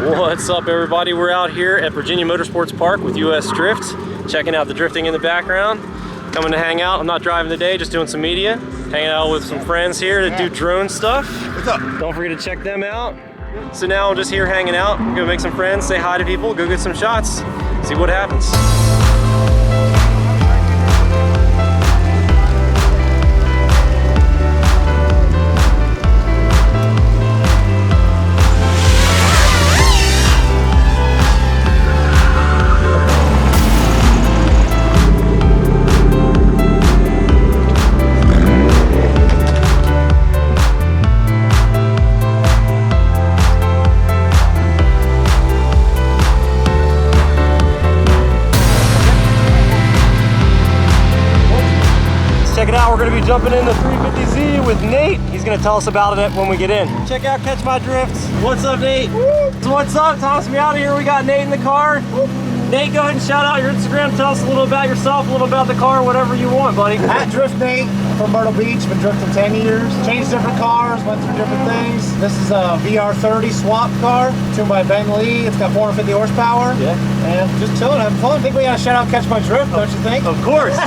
What's up, everybody? We're out here at Virginia Motorsports Park with USDrift, checking out the drifting in the background. Coming to hang out. I'm not driving today, just doing some media. Hanging out with some friends here that do drone stuff. What's up? Don't forget to check them out. So now I'm just here hanging out. I'm gonna make some friends, say hi to people, go get some shots, see what happens. Check it out, we're gonna be jumping in the 350Z with Nate. He's gonna tell us about it when we get in. Check out Catch My Drifts. What's up, Nate? So what's up? Toss me out of here. We got Nate in the car. Nate, go ahead and shout out your Instagram. Tell us a little about yourself, a little about the car, whatever you want, buddy. At Drift Nate from Myrtle Beach, been drifting 10 years. Changed different cars, went through different things. This is a VR30 swap car, tuned by Ben Lee. It's got 450 horsepower. Yeah. And just chilling, having fun. I think we gotta shout out Catch My Drift, don't you think? Of course.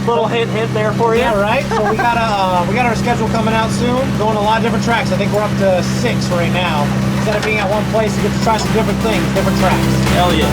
Little hint there for you. Yeah, right. So we got our schedule coming out soon. Going to a lot of different tracks. I think we're up to 6 right now. Instead of being at one place, you get to try some different things, different tracks. Hell yeah.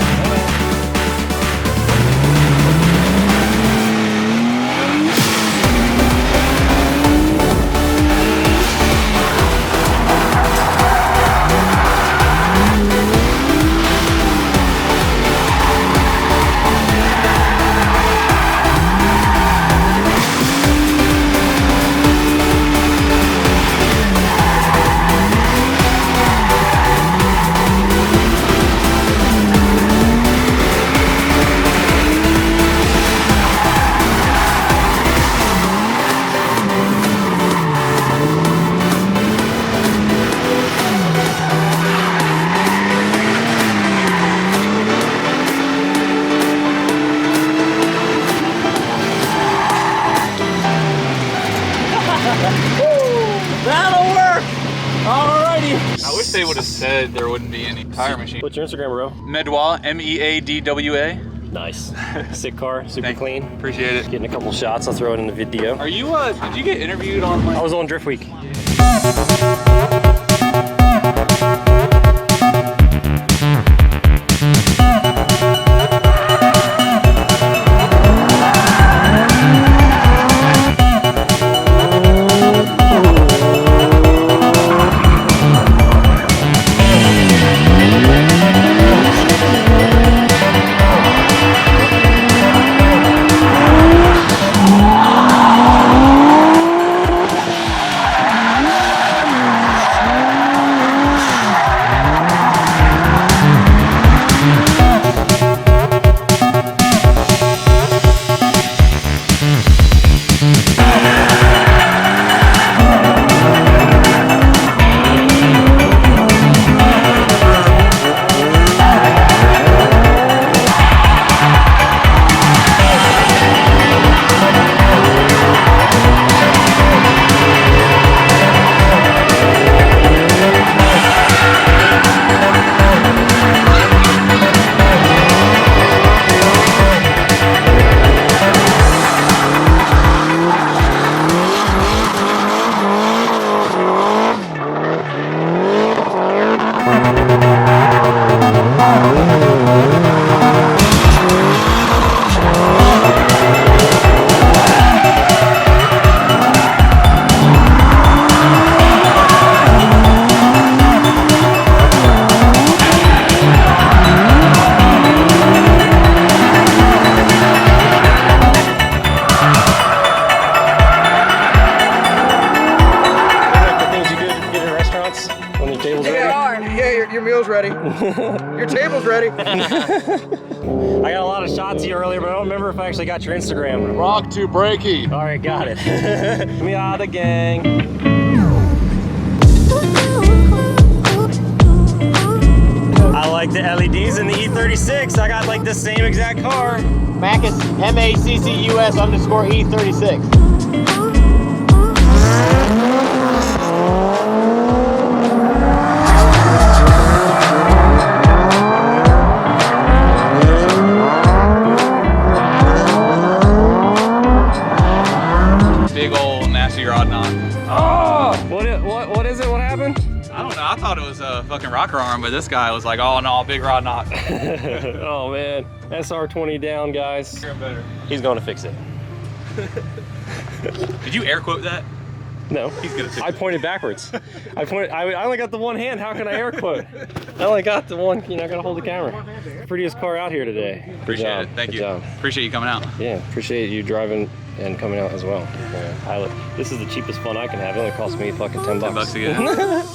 That'll work! Alrighty. I wish they would have said there wouldn't be any tire machine. What's your Instagram, bro? Medwa, M-E-A-D-W-A. Nice. Sick car, super clean. Appreciate it. Getting a couple shots, I'll throw it in the video. Are you, did you get interviewed on I was on Drift Week. Your meal's ready. Your table's ready. I got a lot of shots of you earlier, but I don't remember if I actually got your Instagram. Rock to breaky. All right, got it. Miata gang. I like the LEDs in the E36. I got like the same exact car. Macus, MACCUS_E36. rocker arm, but this guy was like, oh no, big rod knock. Oh man, SR20 down, guys. He's going to fix it. Did you air quote that? No, He's gonna fix I pointed backwards. I only got the one hand. How can I air quote? I only got the one. You know, I gotta hold the camera. Prettiest car out here today. Appreciate it. Thank you. Job. Appreciate you coming out. Yeah, appreciate you driving and coming out as well. This is the cheapest fun I can have. It only cost me fucking $10. $10 again.